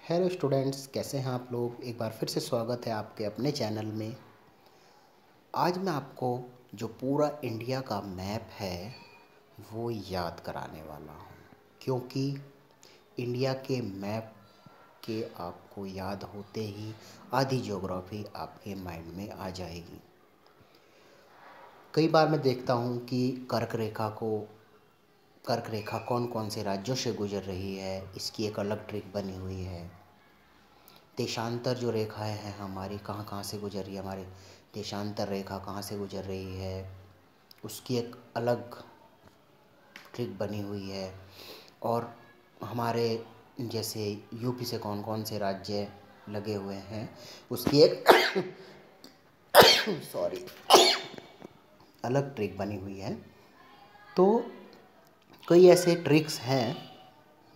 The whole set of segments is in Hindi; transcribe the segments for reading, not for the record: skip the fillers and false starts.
हेलो स्टूडेंट्स, कैसे हैं आप लोग। एक बार फिर से स्वागत है आपके अपने चैनल में। आज मैं आपको जो पूरा इंडिया का मैप है वो याद कराने वाला हूँ, क्योंकि इंडिया के मैप के आपको याद होते ही आधी ज्योग्राफी आपके माइंड में आ जाएगी। कई बार मैं देखता हूँ कि कर्क रेखा कौन कौन से राज्यों से गुजर रही है, इसकी एक अलग ट्रिक बनी हुई है। देशांतर जो रेखाएं हैं हमारी कहाँ कहाँ से गुजर रही है, हमारी देशांतर रेखा कहाँ से गुजर रही है, उसकी एक अलग ट्रिक बनी हुई है। और हमारे जैसे यूपी से कौन कौन से राज्य लगे हुए हैं उसकी एक सॉरी अलग ट्रिक बनी हुई है। तो कई ऐसे ट्रिक्स हैं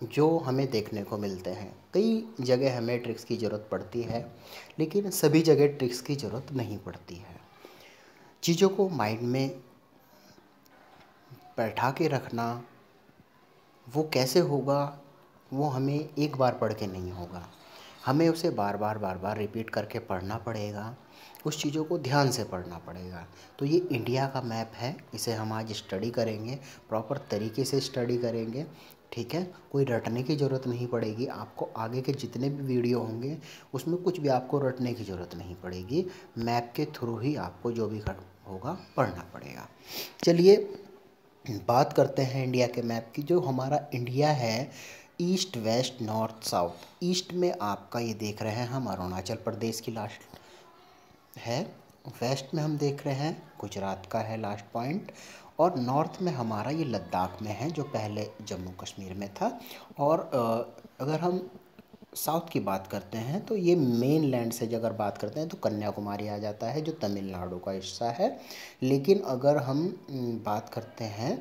जो हमें देखने को मिलते हैं। कई जगह हमें ट्रिक्स की ज़रूरत पड़ती है, लेकिन सभी जगह ट्रिक्स की ज़रूरत नहीं पड़ती है। चीज़ों को माइंड में बैठा के रखना वो कैसे होगा, वो हमें एक बार पढ़ के नहीं होगा, हमें उसे बार बार रिपीट करके पढ़ना पड़ेगा, उस चीज़ों को ध्यान से पढ़ना पड़ेगा। तो ये इंडिया का मैप है, इसे हम आज स्टडी करेंगे, प्रॉपर तरीके से स्टडी करेंगे। ठीक है, कोई रटने की ज़रूरत नहीं पड़ेगी आपको। आगे के जितने भी वीडियो होंगे उसमें कुछ भी आपको रटने की ज़रूरत नहीं पड़ेगी। मैप के थ्रू ही आपको जो भी होगा पढ़ना पड़ेगा। चलिए बात करते हैं इंडिया के मैप की। जो हमारा इंडिया है, east west north south, east में आपका ये देख रहे हैं हम अरुणाचल प्रदेश की लास्ट है, वेस्ट में हम देख रहे हैं गुजरात का है लास्ट पॉइंट, और नॉर्थ में हमारा ये लद्दाख में है जो पहले जम्मू कश्मीर में था। और अगर हम साउथ की बात करते हैं तो ये मेन लैंड से अगर बात करते हैं तो कन्याकुमारी आ जाता है जो तमिलनाडु का हिस्सा है। लेकिन अगर हम बात करते हैं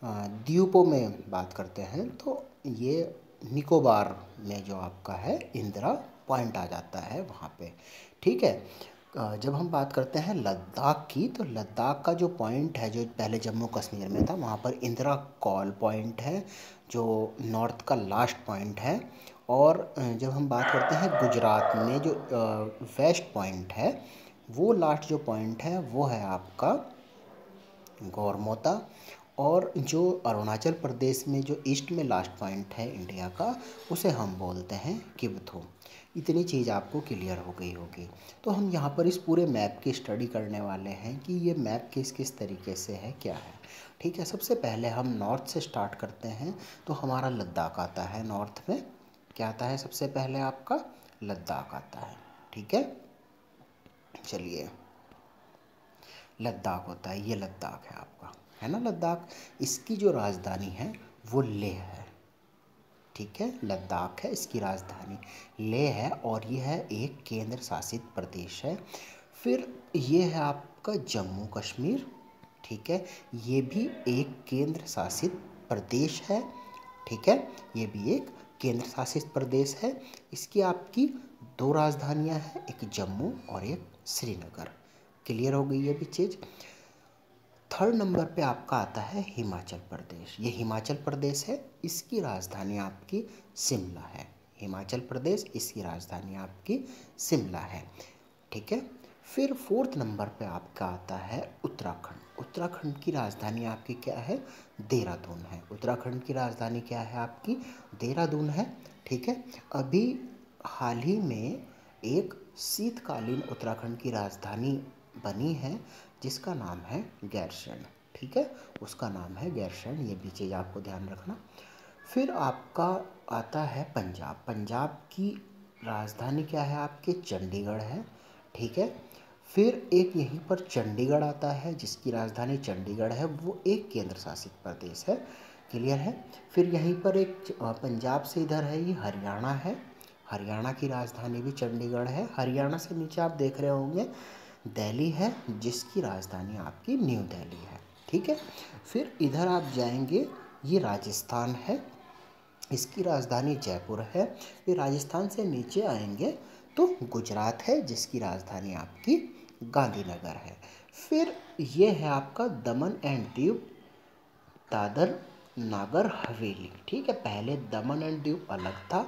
द्वीपों में बात करते हैं तो ये निकोबार में जो आपका है इंदिरा पॉइंट आ जाता है वहाँ पे। ठीक है, जब हम बात करते हैं लद्दाख की तो लद्दाख का जो पॉइंट है जो पहले जम्मू कश्मीर में था वहाँ पर इंदिरा कॉल पॉइंट है जो नॉर्थ का लास्ट पॉइंट है। और जब हम बात करते हैं गुजरात में जो वेस्ट पॉइंट है वो लास्ट जो पॉइंट है वो है आपका गौरमोता। और जो अरुणाचल प्रदेश में जो ईस्ट में लास्ट पॉइंट है इंडिया का उसे हम बोलते हैं किबथू। इतनी चीज़ आपको क्लियर हो गई होगी। तो हम यहाँ पर इस पूरे मैप की स्टडी करने वाले हैं कि ये मैप किस किस तरीके से है, क्या है। ठीक है, सबसे पहले हम नॉर्थ से स्टार्ट करते हैं तो हमारा लद्दाख आता है। नॉर्थ में क्या आता है, सबसे पहले आपका लद्दाख आता है। ठीक है, चलिए लद्दाख होता है, ये लद्दाख है आपका, है ना लद्दाख। इसकी जो राजधानी है वो लेह है। ठीक है, लद्दाख है, इसकी राजधानी लेह है और ये है एक केंद्र शासित प्रदेश है। फिर ये है आपका जम्मू कश्मीर। ठीक है, ये भी एक केंद्र शासित प्रदेश है। ठीक है, ये भी एक केंद्र शासित प्रदेश है। इसकी आपकी दो राजधानियां हैं, एक जम्मू और एक श्रीनगर। क्लियर हो गई ये भी चीज़। थर्ड नंबर पे आपका आता है हिमाचल प्रदेश। ये हिमाचल प्रदेश है, इसकी राजधानी आपकी शिमला है। हिमाचल प्रदेश, इसकी राजधानी आपकी शिमला है। ठीक है, फिर फोर्थ नंबर पे आपका आता है उत्तराखंड। उत्तराखंड की राजधानी आपकी क्या है, देहरादून है। उत्तराखंड की राजधानी क्या है आपकी, देहरादून है। ठीक है, अभी हाल ही में एक शीतकालीन उत्तराखंड की राजधानी बनी है जिसका नाम है गैरसैंण। ठीक है, उसका नाम है गैरसैंण, ये भी चीज़ आपको ध्यान रखना। फिर आपका आता है पंजाब। पंजाब की राजधानी क्या है आपके, चंडीगढ़ है। ठीक है, फिर एक यहीं पर चंडीगढ़ आता है जिसकी राजधानी चंडीगढ़ है, वो एक केंद्र शासित प्रदेश है। क्लियर है। फिर यहीं पर एक पंजाब से इधर है ये हरियाणा है। हरियाणा की राजधानी भी चंडीगढ़ है। हरियाणा से नीचे आप देख रहे होंगे दिल्ली है जिसकी राजधानी आपकी न्यू दिल्ली है। ठीक है, फिर इधर आप जाएंगे, ये राजस्थान है, इसकी राजधानी जयपुर है। फिर राजस्थान से नीचे आएंगे तो गुजरात है जिसकी राजधानी आपकी गांधीनगर है। फिर ये है आपका दमन एंड दीव, दादर नागर हवेली। ठीक है, पहले दमन एंड दीव अलग था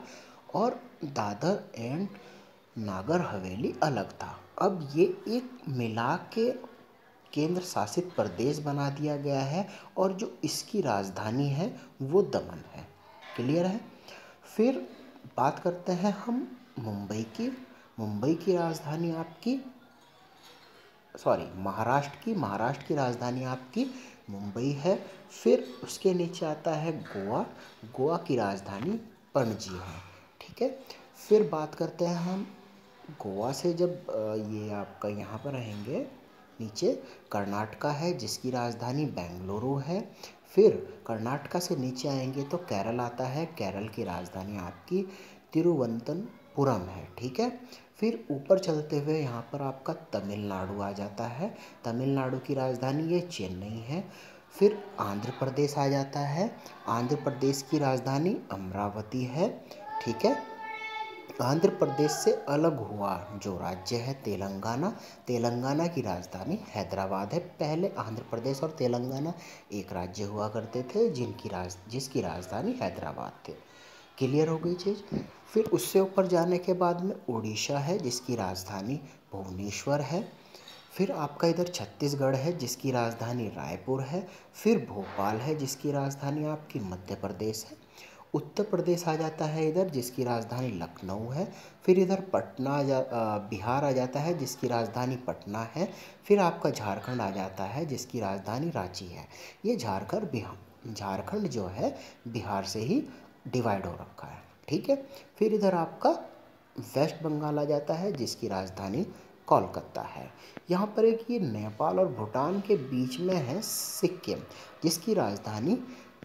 और दादर एंड नागर हवेली अलग था। अब ये एक मिला के केंद्र शासित प्रदेश बना दिया गया है और जो इसकी राजधानी है वो दमन है। क्लियर है। फिर बात करते हैं हम मुंबई की। मुंबई की राजधानी आपकी महाराष्ट्र की राजधानी आपकी मुंबई है। फिर उसके नीचे आता है गोवा। गोवा की राजधानी पणजी है। ठीक है। फिर बात करते हैं हम गोवा से, जब ये आपका यहाँ पर रहेंगे नीचे, कर्नाटका है जिसकी राजधानी बेंगलुरु है। फिर कर्नाटका से नीचे आएंगे तो केरल आता है। केरल की राजधानी आपकी तिरुवनंतपुरम है। ठीक है। फिर ऊपर चलते हुए यहाँ पर आपका तमिलनाडु आ जाता है। तमिलनाडु की राजधानी ये चेन्नई है। फिर आंध्र प्रदेश आ जाता है। आंध्र प्रदेश की राजधानी अमरावती है। ठीक है। आंध्र प्रदेश से अलग हुआ जो राज्य है तेलंगाना। तेलंगाना की राजधानी हैदराबाद है। पहले आंध्र प्रदेश और तेलंगाना एक राज्य हुआ करते थे जिसकी राजधानी हैदराबाद थी। क्लियर हो गई चीज़। फिर उससे ऊपर जाने के बाद में उड़ीसा है जिसकी राजधानी भुवनेश्वर है। फिर आपका इधर छत्तीसगढ़ है जिसकी राजधानी रायपुर है। फिर भोपाल है जिसकी राजधानी आपकी मध्य प्रदेश है। उत्तर प्रदेश आ जाता है इधर जिसकी राजधानी लखनऊ है। फिर इधर बिहार आ जाता है जिसकी राजधानी पटना है। फिर आपका झारखंड आ जाता है जिसकी राजधानी रांची है। ये झारखंड जो है बिहार से ही डिवाइड हो रखा है। ठीक है। फिर इधर आपका वेस्ट बंगाल आ जाता है जिसकी राजधानी कोलकाता है। यहाँ पर एक ये नेपाल और भूटान के बीच में है सिक्किम जिसकी राजधानी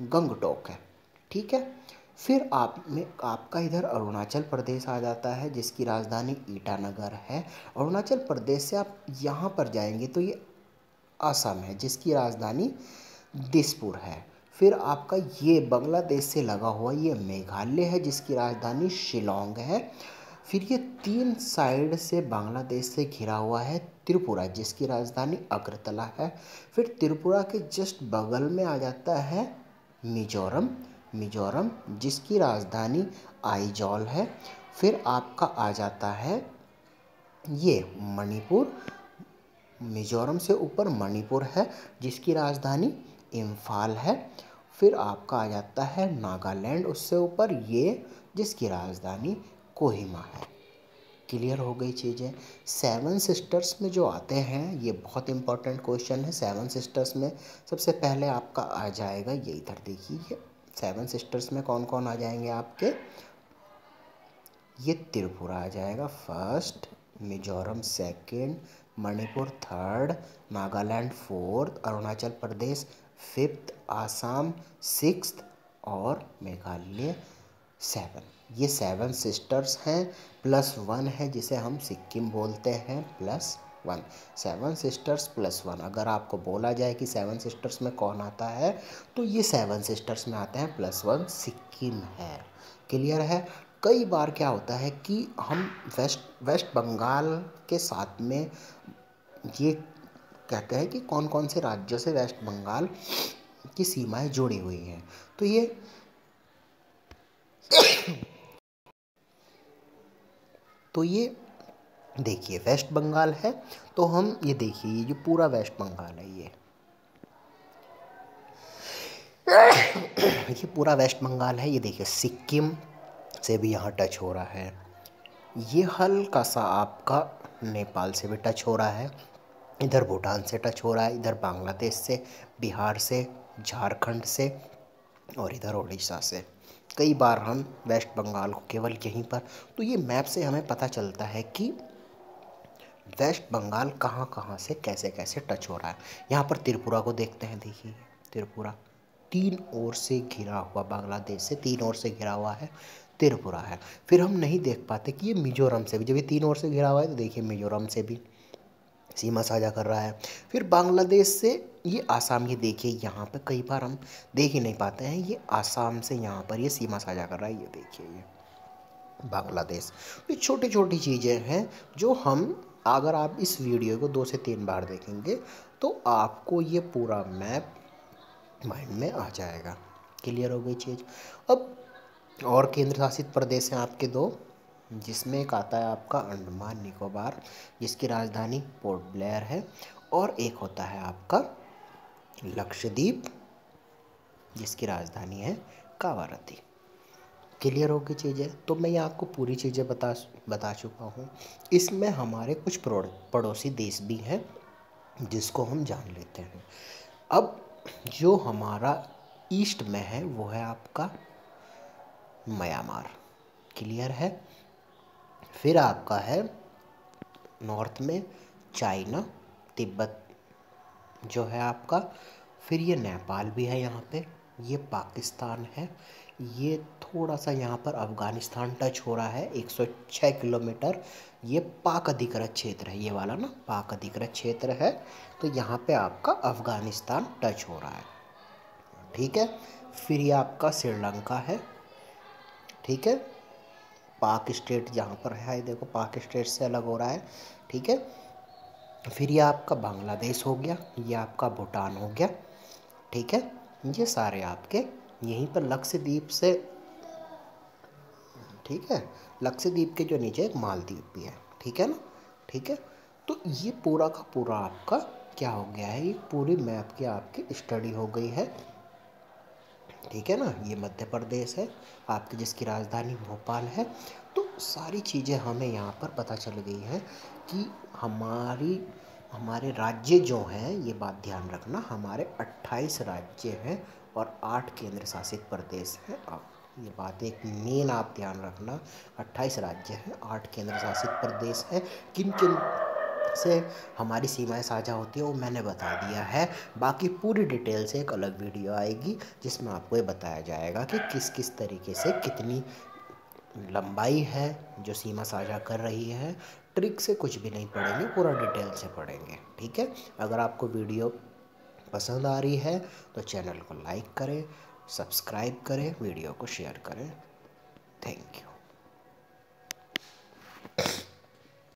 गंगटोक है। ठीक है। फिर आपका इधर अरुणाचल प्रदेश आ जाता है जिसकी राजधानी ईटानगर है। अरुणाचल प्रदेश से आप यहाँ पर जाएंगे तो ये असम है जिसकी राजधानी दिसपुर है। फिर आपका ये बांग्लादेश से लगा हुआ ये मेघालय है जिसकी राजधानी शिलोंग है। फिर ये 3 साइड से बांग्लादेश से घिरा हुआ है त्रिपुरा जिसकी राजधानी अगरतला है। फिर त्रिपुरा के जस्ट बगल में आ जाता है मिजोरम जिसकी राजधानी आइजॉल है। फिर आपका आ जाता है ये मणिपुर। मिजोरम से ऊपर मणिपुर है जिसकी राजधानी इम्फाल है। फिर आपका आ जाता है नागालैंड उससे ऊपर, ये जिसकी राजधानी कोहिमा है। क्लियर हो गई चीज़ें। 7 सिस्टर्स में जो आते हैं, ये बहुत इंपॉर्टेंट क्वेश्चन है। 7 सिस्टर्स में सबसे पहले आपका आ जाएगा ये, इधर देखिए 7 सिस्टर्स में कौन कौन आ जाएंगे आपके। ये त्रिपुरा आ जाएगा first, Mizoram second, Manipur third, Nagaland fourth, Arunachal Pradesh fifth, Assam sixth और मेघालय 7। ये 7 सिस्टर्स हैं। +1 है जिसे हम सिक्किम बोलते हैं, +1। 7 सिस्टर्स +1। अगर आपको बोला जाए कि 7 सिस्टर्स में कौन आता है तो ये 7 सिस्टर्स में आते हैं, +1 सिक्किम है। क्लियर है। कई बार क्या होता है कि हम वेस्ट बंगाल के साथ में ये कहते हैं कि कौन कौन से राज्यों से वेस्ट बंगाल की सीमाएं जुड़ी हुई हैं। तो ये देखिए वेस्ट बंगाल है, तो हम ये देखिए ये जो पूरा वेस्ट बंगाल है ये पूरा वेस्ट बंगाल है। ये देखिए सिक्किम से भी यहाँ टच हो रहा है। ये हल्का सा आपका नेपाल से भी टच हो रहा है। इधर भूटान से टच हो रहा है, इधर बांग्लादेश से, बिहार से, झारखंड से और इधर उड़ीसा से। कई बार हम वेस्ट बंगाल को केवल यहीं पर, तो ये मैप से हमें पता चलता है कि वेस्ट बंगाल कहाँ कहाँ से कैसे कैसे टच हो रहा है। यहाँ पर त्रिपुरा को देखते हैं। देखिए त्रिपुरा 3 ओर से घिरा हुआ, बांग्लादेश से 3 ओर से घिरा हुआ है, त्रिपुरा है। फिर हम नहीं देख पाते कि ये मिजोरम से भी, जब ये 3 ओर से घिरा हुआ है तो देखिए मिजोरम से भी सीमा साझा कर रहा है। फिर बांग्लादेश से ये आसाम, ये देखिए यहाँ पे कई बार हम देख ही नहीं पाते हैं, ये आसाम से यहाँ पर ये सीमा साझा कर रहा है। ये देखिए ये बांग्लादेश। ये छोटी छोटी चीज़ें हैं जो हम, अगर आप इस वीडियो को 2 से 3 बार देखेंगे तो आपको ये पूरा मैप माइंड में आ जाएगा। क्लियर हो गई चीज़। अब और केंद्र शासित प्रदेश हैं आपके दो, जिसमें एक आता है आपका अंडमान निकोबार जिसकी राजधानी पोर्ट ब्लेयर है, और एक होता है आपका लक्षद्वीप जिसकी राजधानी है कावारती। क्लियर होगी चीज़ें? तो मैं ये आपको पूरी चीज़ें बता चुका हूँ। इसमें हमारे कुछ पड़ोसी देश भी हैं जिसको हम जान लेते हैं। अब जो हमारा ईस्ट में है वो है आपका म्यांमार। क्लियर है? फिर आपका है नॉर्थ में चाइना, तिब्बत जो है आपका, फिर ये नेपाल भी है यहाँ पे, ये पाकिस्तान है, ये थोड़ा सा यहाँ पर अफ़गानिस्तान टच हो रहा है 106 किलोमीटर, ये पाक अधिकृत क्षेत्र है, ये वाला ना पाक अधिकृत क्षेत्र है, तो यहाँ पे आपका अफ़गानिस्तान टच हो रहा है। ठीक है, फिर ये आपका श्रीलंका है। ठीक है, पाक स्टेट जहाँ पर है, देखो पाक स्टेट से अलग हो रहा है। ठीक है, फिर ये आपका बांग्लादेश हो गया, ये आपका भूटान हो गया। ठीक है, ये सारे आपके यहीं पर लक्षद्वीप से, ठीक है, लक्षद्वीप के जो नीचे एक मालदीव भी है। ठीक है ना? ठीक है, तो ये पूरा का पूरा आपका क्या हो गया है, ये पूरी मैप की आपकी स्टडी हो गई है। ठीक है ना? ये मध्य प्रदेश है आपकी जिसकी राजधानी भोपाल है। तो सारी चीज़ें हमें यहाँ पर पता चल गई हैं कि हमारे राज्य जो हैं, ये बात ध्यान रखना, हमारे 28 राज्य हैं और 8 केंद्र शासित प्रदेश हैं। ये बात एक मेन आप ध्यान रखना, 28 राज्य हैं, 8 केंद्र शासित प्रदेश हैं। किन किन से हमारी सीमाएं साझा होती हैं वो मैंने बता दिया है। बाकी पूरी डिटेल से एक अलग वीडियो आएगी जिसमें आपको ये बताया जाएगा कि किस किस तरीके से कितनी लंबाई है जो सीमा साझा कर रही है। ट्रिक से कुछ भी नहीं पढ़ेंगे, पूरा डिटेल से पढ़ेंगे। ठीक है, अगर आपको वीडियो पसंद आ रही है तो चैनल को लाइक करें, सब्सक्राइब करें, वीडियो को शेयर करें। Thank you.